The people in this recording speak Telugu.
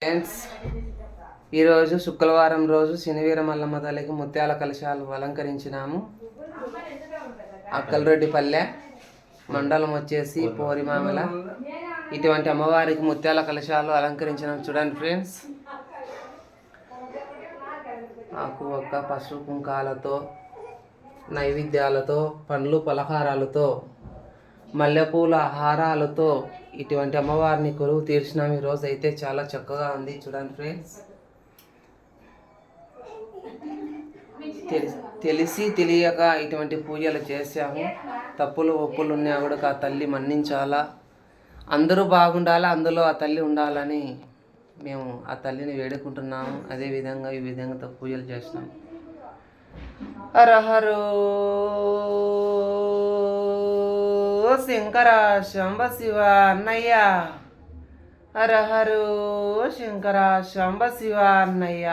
ఫ్రెండ్స్, ఈరోజు శుక్రవారం రోజు శనివీర మల్లమ్మ తల్లికి ముత్యాల కలశాలు అలంకరించినాము. అక్కలరెడ్డిపల్లె మండలం వచ్చేసి పోరిమామల. ఇటువంటి అమ్మవారికి ముత్యాల కలశాలు అలంకరించినాము. చూడండి ఫ్రెండ్స్, ఆకు ఒక్క పసుపు కుంకాలతో, నైవేద్యాలతో, పండ్లు పలహారాలతో, మల్లెపూల హారాలతో ఇటువంటి అమ్మవారిని కొలువు తీర్చినాము. ఈరోజు అయితే చాలా చక్కగా ఉంది. చూడండి ఫ్రెండ్స్, తెలిసి తెలియక ఇటువంటి పూజలు చేశాము. తప్పులు ఒప్పులు ఉన్నా కూడా ఆ తల్లి మన్నించాలా, అందరూ బాగుండాలా, అందులో ఆ తల్లి ఉండాలని మేము ఆ తల్లిని వేడుకుంటున్నాము. అదేవిధంగా ఈ విధంగా పూజలు చేసినాము. హరహరో శంకర శంభ శివ అన్నయ్య, హరహరో శంకర శంభ శివ అన్నయ్య.